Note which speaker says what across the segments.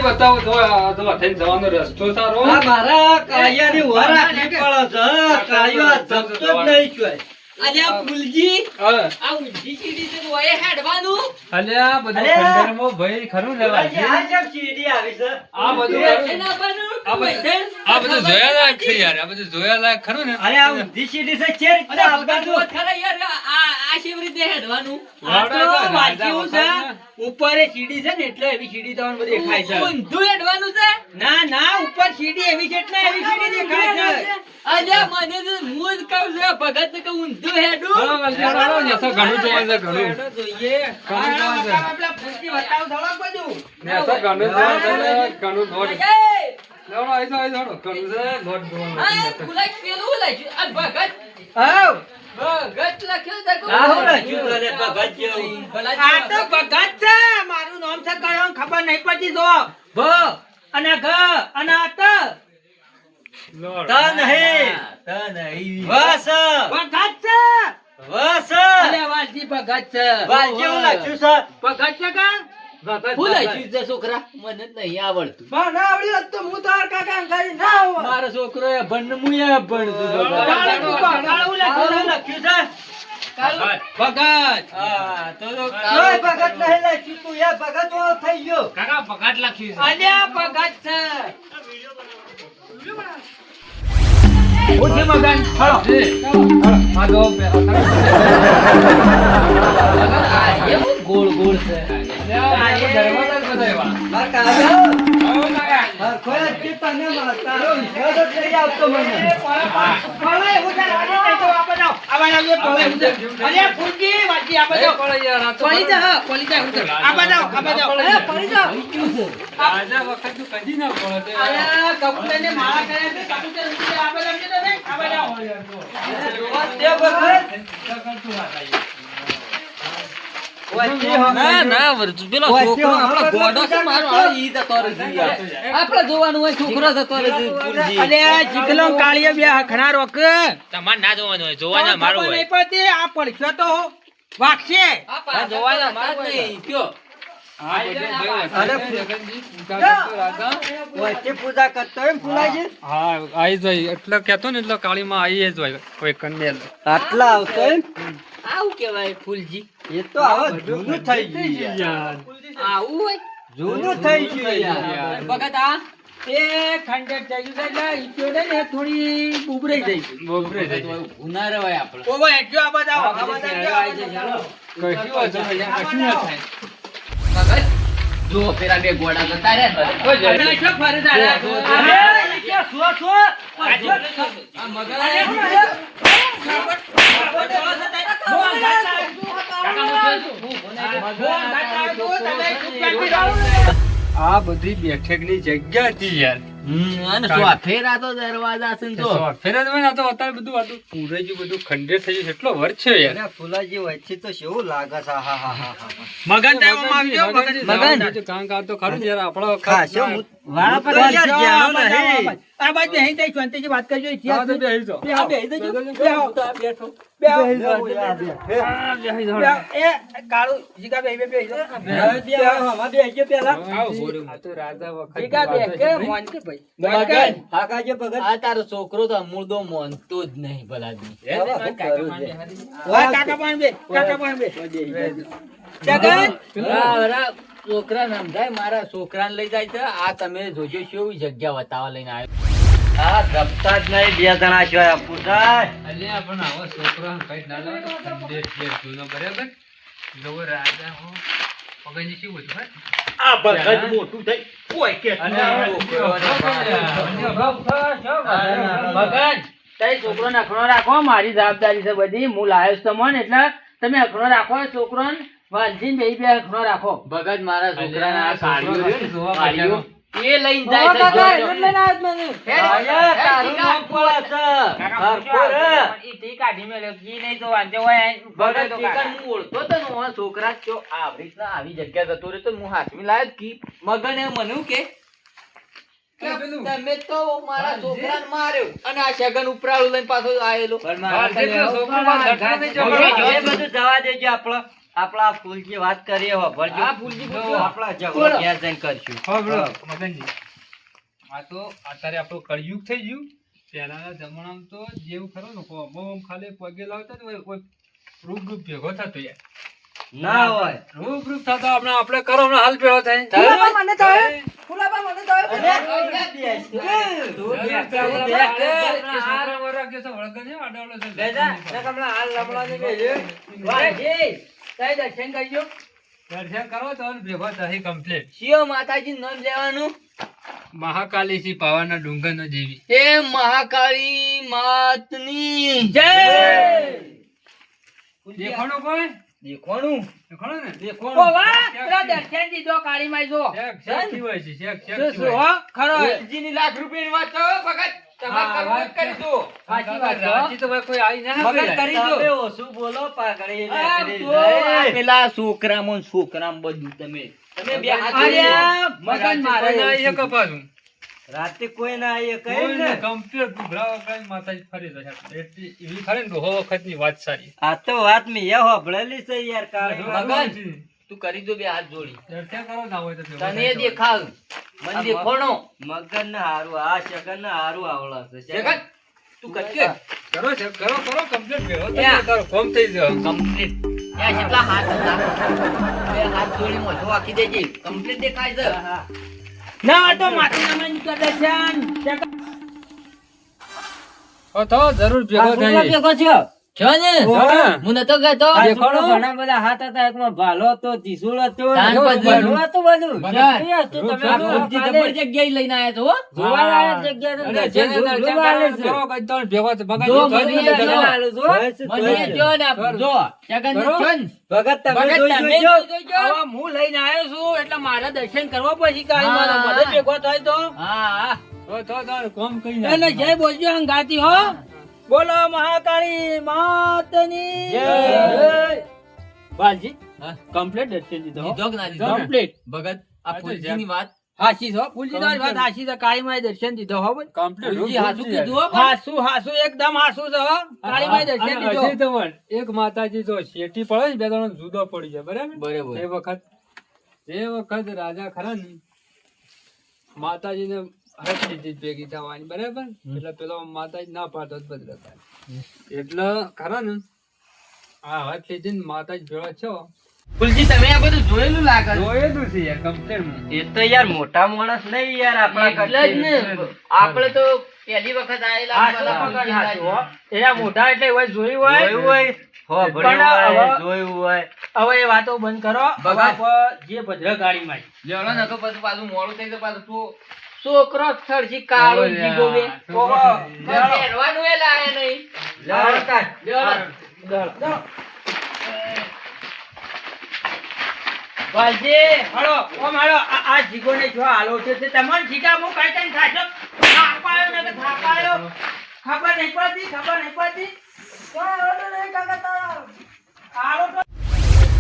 Speaker 1: ફૂલજી બતાવો તો તો થઈને જવાનો રસ્તો સારો
Speaker 2: આ મારા કાયાની વરા નીકળો છે કાયો ધપતો જ નહીં છે
Speaker 3: આજે આ ફૂલજી
Speaker 1: હા
Speaker 3: આ ઊંધી સીડી છે તો એ હેડવાનું
Speaker 1: અલ્યા બધું ખંડરમાં ભાઈ ખરું લેવા છે
Speaker 2: આ જેમ સીડી આવી છે
Speaker 1: આ બધું
Speaker 3: એના બનું
Speaker 1: આ બધું જોયા લાયક છે યાર આ બધું જોયા લાયક ખરું ને
Speaker 2: અરે આ ઊંધી સીડી છે ચેર
Speaker 3: અરે ભગત ખરા યાર આ શેવી રીતે હેડવાનું
Speaker 2: આ તો વાંચ્યું છે ઉપર એ સીડી છે ને એટલે એવી સીડી તમને બધી દેખાય છે
Speaker 3: ઊંધું હેડવાનું છે
Speaker 2: ના ના ઉપર સીડી એવી છે એટલે એવી સીડી દેખાય છે
Speaker 3: અરે મને તો હું જ કહું છું ભગત કે ઊંધું હેડું
Speaker 1: ઘણું જોવાનું છે ઘણું
Speaker 2: જોઈએ આપણા ફૂલજી બતાવ થોડોક બધું
Speaker 1: ને તો ઘણું જોવાનું છે ઘણું દોડ લેવડો આઈ દો ઘણું છે દોડ જોવાનું
Speaker 3: આ ગુલાઈ પેલું લાગ્યું આ ભગત
Speaker 2: આવ
Speaker 3: ભગત લખ્યું છે
Speaker 2: આ હું લખ્યું તને ભગત જેવું આ તો ભગત છે મારું નામ છે કયો ખબર નહીં પડતી જો ભ અને ઘ અને આ ત
Speaker 1: લોડ
Speaker 2: ત નહીં વસ ભગત છે વસ
Speaker 3: અલે વાલજી ભગત છે
Speaker 2: વાલ જેવું લખ્યું છે ભગત છે કા
Speaker 3: હું લાગ્યું છે છોકરા મને જ નહીં આવડતું
Speaker 2: ના આવડી હોત તો હું તાર કાકા ઘરે ના આવો
Speaker 3: મારો છોકરો એ ભણ હું એ ભણતું
Speaker 2: કાળું લખ્યું છે ભગત હા તો કોઈ ભગત નહીં લખ્યું તું એ ભગત વાળો થઈ ગયો
Speaker 1: કાકા પગાટ લખ્યું છે
Speaker 2: અલ્યા ભગત છે
Speaker 1: ઓછે મગન હળો આ દો
Speaker 3: એવું ગોળ ગોળ છે
Speaker 1: દરવાજા બતાવ્યા
Speaker 2: માર કાકા હર કોઈ કે તને માર તારો વિશ્વાસ જ નહીં આવતો મને પળે ઉધર આજે કઈ તો આપો આવા જે પળે ઉધર અરે ફૂલજી વાજી આપો જાવ
Speaker 1: પડી યાર આ તો
Speaker 2: પડી જા ઉધર આપો જાવ અરે પડી જાવ
Speaker 1: આજે વખત તું કદી ના પડે
Speaker 2: અરે કબૂતરને માળા કર્યા છે કબૂતર ઉડે આપો જાવ તો ને આપો જાવ તે
Speaker 3: ના ના વર્તુ પેલો છોકરો આપણો ગોડો છે મારો આ ઈ તો તોર જીયા આપણે જોવાનું હોય છોકરો તો તોર પૂરજી
Speaker 2: અલે જીગલો કાળિયા બે હખણા રોક
Speaker 4: તમાર ના જોવાનું હોય જોવાના મારું હોય
Speaker 2: નહીં પડતી આ પડખ્યો તો વાગશે
Speaker 3: આ જોવાના માર નહીં કયો
Speaker 2: વચ્ચે પૂજા કરતો એમ ફૂલાજી
Speaker 1: હા આઈ જાય એટલે કેતો ને એટલે કાળીમાં આઈ જ હોય કોઈ કન્યા
Speaker 2: આટલા આવતો એમ
Speaker 3: આવું કેવાય ફૂલજી
Speaker 2: એ તો હવે જૂનું થઈ ગયું યાર
Speaker 3: આવું હોય
Speaker 2: જૂનું થઈ ગયું યાર
Speaker 3: ભગત આ
Speaker 2: એ ખંડેર થઈ ગયું એટલે ઈચ્યોડે ને થોડી ઉભરાઈ જાય છે
Speaker 1: બોબરે
Speaker 3: ઉનાળો હોય આપણે
Speaker 2: ઓવો હેડ્યો આ બધા
Speaker 1: કશું હોય તો કશું ના થાય
Speaker 3: ભગત જો પેલા બે ગોડા જતા રે
Speaker 2: અરે શું ફરે તારા અરે એ કે સો સો
Speaker 3: આ મગર
Speaker 1: આ બધી બેઠકની જગ્યા હતી યાર
Speaker 3: અને સોફેરા તો દરવાજા છે ને તો
Speaker 1: ફેરજ હોય ને તો અત્યારે બધું આટલું પૂરેજી બધું ખંડેર થઈ ગયું એટલો વર્ષ છે યાર
Speaker 2: અરે ફૂલાજી વચ્ચે તો કેવું લાગે છે હા હા હા
Speaker 1: મગન
Speaker 2: મગન
Speaker 1: કામ કા તો ખરું યાર આપણો
Speaker 2: ખાશો વાળા પર યાર જ્ઞાનો નહીં આ બાજુ અહીં તઈ શાંતિથી વાત કરજો
Speaker 1: હા
Speaker 2: ઇતિહાસ
Speaker 1: તો બેહી જાઓ.
Speaker 2: બે બેહી દેજો
Speaker 3: બેઠો
Speaker 2: એ કાળુ જીગા બે બે પેલા
Speaker 1: આ તો રાજા વખત
Speaker 2: જીગા બે કે મોન કે ભાઈ
Speaker 3: મગન.
Speaker 2: હા કાજે ભગત
Speaker 3: આ તારો છોકરો તો અમૂળદો માનતો જ નહીં ભલાદમી
Speaker 2: વાહ કાકા પણ બે જગન
Speaker 3: છોકરા સમજાય મારા છોકરાને લઈ જાય છે આ તમે જોજો કેવી જગ્યા બતાવવા લઈને આવ્યો
Speaker 2: આ ધપતા જ નહીં બે જણા છે પૂછાય
Speaker 1: અલ્યા પણ આવો છોકરો કઈ ના લાવે તો ખંડેર છે જૂનો બરાબર જોવો રાજા હો પગની શું હતું હે
Speaker 2: આ ભગત મોટું થઈ કોઈ કે
Speaker 3: મગન તઈ છોકરો નખરો રાખો મારી જવાબદારી છે બધી હું લાવ્યો છું તમને એટલે તમે અખરો રાખો છોકરો વાલજી બે બે અખરો રાખો ભગત મારા છોકરાના આ સાડીઓ એ લઈને જાય છે
Speaker 2: તારું નામ કોળા છે હરખોર
Speaker 3: ઈ ટી કાઢી મેલ્યો કી નહીં તો વાંધો હોય ભગત ટીકર હું ઓળખતો તો નો છોકરા જો આવી રીતના આવી જગ્યા જતો રહ્યો તો હું હાથમી લાયો કી મગને મનું કે તમે તો મારા છોકરાને માર્યો અને આ શગન ઉપરાળું લઈને પાછો આયેલો
Speaker 2: એ બધું જવા દેજો આપણે આપણા ફૂલજી વાત કરીએ હો ભરજો.
Speaker 3: હા, ફૂલજી પૂછો.
Speaker 2: આપણા ઝઘડો
Speaker 3: બોલો.
Speaker 2: ઘેર જઈને કરશું.
Speaker 1: હા, બોલો, મગનજી. આ તો અત્યારે આપણું કળિયુગ થઈ ગયું. પહેલાના જમાનામાં તો જેવું ખરું ને આમ ખાલી પગે લાવતા ને કોઈ રૂપ ભેગો થતો યાર.
Speaker 2: ના હોય.
Speaker 1: રૂપ થતો આપણે કરો હમણાં હાલ ભેગો થાય.
Speaker 2: ફુલાબા મને તો હવે.
Speaker 1: અરે,
Speaker 2: તું
Speaker 1: એ
Speaker 2: બે
Speaker 1: છોકરા વરરા કે છે, વળગે છે, આડાવડો છે.
Speaker 3: વાલજી, તાઈ દર્શન કરજો.
Speaker 1: દર્શન કરો તો ભેગો થાય complete.
Speaker 3: શિવ માતાજીનું નામ લેવાનું.
Speaker 1: મહાકાલી સી પાવાના ડુંગરનો જેવી.
Speaker 3: એ મહાકાળી માતની જય.
Speaker 1: દેખાણો કોઈ?
Speaker 2: દેખોણું.
Speaker 1: દેખાણો ને?
Speaker 3: ઓ વાહ, પેલા દર્શન દીધો કાળી માઈ જો.
Speaker 1: શેક થી હોય છે, શેક
Speaker 3: શું શું
Speaker 1: થી
Speaker 3: હો?
Speaker 1: હોય.
Speaker 3: ખરો.
Speaker 2: ફૂલજીની લાખ રૂપિયાની વાત તો ભગત તમારે કરવું જ કરી દો.
Speaker 3: સાચી વાત છે.
Speaker 1: રાજી તો ભાઈ કોઈ આવી ના
Speaker 3: મગજ કરી દો.
Speaker 2: તમે ઓછું બોલો પાઘડી ને
Speaker 3: આ
Speaker 2: કરી
Speaker 3: તો
Speaker 2: જાય.
Speaker 3: આ
Speaker 2: પેલા છોકરામાં બધું તમે બે હાથ
Speaker 3: અરે
Speaker 2: જોડી.
Speaker 3: મગન મારે
Speaker 1: કોઈ ના
Speaker 3: એવું
Speaker 1: એ કપાસું.
Speaker 2: રાતે કોઈ ના આવીએ કઈ
Speaker 1: કોઈને
Speaker 2: ને.
Speaker 1: complete ઘૂઘરા વગરાની માતાજી ફરી જશે. એટલી એવી ખરી ને બહુ વખતની વાત સારી.
Speaker 2: આ તો વાત મેં એ હોભળેલી છે યાર કાળી.
Speaker 3: મગન. તું કરી દો બે હાથ જોડી.
Speaker 1: દર્શન કરો ના હોય તો ભેગો
Speaker 3: તને
Speaker 1: થાય તો.
Speaker 3: દેખાવ મને દેખોણો.
Speaker 2: મગન ને હારું આ શગન ને હારું આવડે છે.
Speaker 3: જગત તું કરજે
Speaker 1: કરો છે, કરો complete ભેગો
Speaker 3: યા.
Speaker 1: થાય કરો કોમ થઈ જાવ.
Speaker 3: કમ્પ્લીટ. ત્યાં કેટલા હાથ હતા? બે હાથ જોડી મોઢું વાકી દેજે. કમ્પ્લીટ દેખાય છે. ના તો માથે નમન કર દર્શન.
Speaker 1: તો જરૂર ભેગો થાય.
Speaker 3: છો ને?
Speaker 1: હા.
Speaker 3: હું નતો કહેતો.
Speaker 1: દેખાણો?
Speaker 2: ઘણા બધા હાથ હતા એકમાં ભાલો હતો ત્રિશુળ હતું
Speaker 3: તાન પછી
Speaker 2: બધું હતું બધું.
Speaker 1: બધા.
Speaker 2: એ હતું તમે
Speaker 1: આ
Speaker 2: જો
Speaker 3: ફૂલજી
Speaker 2: કાલે
Speaker 3: જબર જગ્યાએ લઈને આયા છો હો.
Speaker 2: જોવા લાયક જગ્યા તો
Speaker 1: અરે
Speaker 2: દર્શન
Speaker 1: જેને દર્શન
Speaker 2: જોવા
Speaker 1: કરો,
Speaker 2: આલે છે.
Speaker 1: કરો કઈ તો ભેગો થાય. મગજ
Speaker 3: જો,
Speaker 1: જોઈ
Speaker 3: મને
Speaker 1: જોઈને
Speaker 3: યાદ
Speaker 1: કરો.
Speaker 3: આલે.
Speaker 2: જોઈ છે,
Speaker 3: મને
Speaker 2: જોઈ છે.
Speaker 3: જો ને આ જો જગન ને
Speaker 1: બરો?
Speaker 3: જો ને.
Speaker 2: ભગત તમે
Speaker 3: ભગત
Speaker 2: જોઈ
Speaker 3: તમે
Speaker 2: જોજો.
Speaker 3: જોજો.
Speaker 5: હવે હું લઈને આવ્યો છું એટલે મારે દર્શન કરવા પછી કાંઈ મારે
Speaker 3: હા.
Speaker 5: મને ભેગો થાય તો
Speaker 3: હા
Speaker 1: તો કોમ કરી
Speaker 5: એને
Speaker 1: નાખ.
Speaker 5: જય બોલજો હંગાતી હો. બોલો મહાકાળી માતની
Speaker 3: જય.
Speaker 5: બાલજી
Speaker 3: હા.
Speaker 5: કમ્પ્લીટ દર્શન દીધો હો.
Speaker 3: દીધો કે ના દીધો?
Speaker 5: કમ્પ્લીટ
Speaker 3: ભગત આ
Speaker 1: આ તો
Speaker 3: ફૂલજીની વાત
Speaker 5: હાસી છો ફૂલજી તારી વાત હાસી છે કાળી માએ દર્શન દીધો હો ભાઈ.
Speaker 1: Complete
Speaker 3: ફૂલજી
Speaker 1: રૂપ
Speaker 3: હાચું
Speaker 1: થઈ
Speaker 3: કીધું
Speaker 1: જાય.
Speaker 3: હો પણ.
Speaker 5: હાસુ હાસુ એકદમ હાસુ છે હો કાળી માએ દર્શન
Speaker 1: અને
Speaker 5: દીધો.
Speaker 1: હજી તો વળ, એક માતાજી જો શેઠી પડે ને બે ત્રણ જુદો પડી જાય બરાબર
Speaker 3: બરાબર.
Speaker 1: એ વખત રાજા ખરા ને માતાજીને હટ લીધી ભેગી થવાની બરાબર એટલે પેલો માતાજી ના પાડતો જ બદલતા એટલે ખરા ને આ હટ લીધી ને માતાજી ભેળો છો
Speaker 3: ફૂલજી તમે આ બધું જોયેલું લાગે છે.
Speaker 1: જોયેલું છે યાર કમ્પ્લેટ
Speaker 2: એ તો યાર મોટા માણસ નહીં યાર આપણા
Speaker 3: એટલે જ ને આપણે તો પહેલી વખત આયેલા
Speaker 5: હાસુ
Speaker 3: બધા
Speaker 5: પકડ હાસુ
Speaker 3: ફૂલજી
Speaker 5: હો. એના મોઢા એટલે એવા જોયું હોય
Speaker 2: જોયું હોય હોભળ્યું
Speaker 5: પણ
Speaker 2: હોય
Speaker 5: હવે-
Speaker 2: જોયું હોય
Speaker 5: હવે એ વાતો બંધ કરો હવે
Speaker 3: ભગત.
Speaker 5: આપણે જે ભદ્રકાળી માં
Speaker 3: લેવડો નતો પછી પાછું મોડું થઈ ગયું પાછું તું છોકરો થડસી કાળો
Speaker 1: ઓય
Speaker 3: જીગો બે
Speaker 1: યાર.
Speaker 5: ઓહો.
Speaker 3: પહેરવાનું એ લાયા નહીં
Speaker 2: લેવડો તાર.
Speaker 3: લેવડો.
Speaker 5: વાલજી હળો ઓમ હળો આ જીગોને જો હાલો છે તે તમને જીગા મો કાઈ તને થાજો થાપાયો ને થાપાયો ખબર નહીં પડતી તો હાલો નહીં કાકા તારા હાલો તો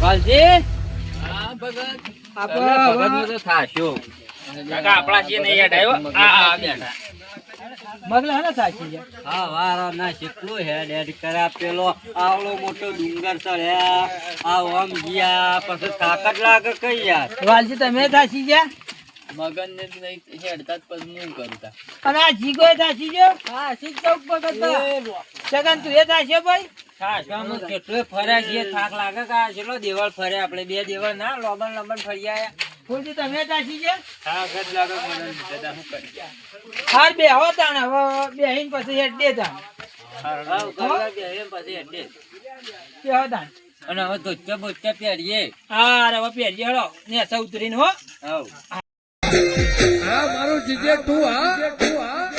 Speaker 5: વાલજી
Speaker 3: હા ભગત
Speaker 5: આપણે
Speaker 3: ભગતનો તો થાશો કાકા આપણા છે નહીં યાદ આવ્યો આ બેઠા
Speaker 5: મગલા હે ને સાચી છે
Speaker 2: હા વારો ના કેટલું હેડ હેડ કર્યા પેલો આવડો મોટો ડુંગર ચડ્યા આ ઓમ ગયા પછી તાકાત લાગે કઈ યાર
Speaker 5: વાલજી તમે થાસી ગયા
Speaker 3: મગન ને નહીં હેડતા જ પછી હું કરતા
Speaker 5: અને આ જીગો એ થાસી ગયો હા સીધ ચોક પર કરતા સગન તું એ થાસ્યો ભાઈ
Speaker 2: કેટલો ફર્યા છીએ થાક લાગે કે આ કેટલો દેવળ ફરે આપણે બે દેવળ ના લોબન લોબન ફરી આયા
Speaker 5: ફૂલજી તમે થાસી ગયા
Speaker 1: તાકાત લાગે મને દાદા હું કરી
Speaker 5: હાર બે હો તાણ હવે બેહીન પછી હેડ દે તાણ
Speaker 2: હા કરવા બે એમ પછી એટલે
Speaker 5: કે હો તાણ
Speaker 2: અને હવે ધોત્યા બોત્યા પહેરીએ
Speaker 5: હા હવે પહેરજે હળો ને ઉતરીને હો
Speaker 2: હવ
Speaker 1: હા મારું જીજે તું હા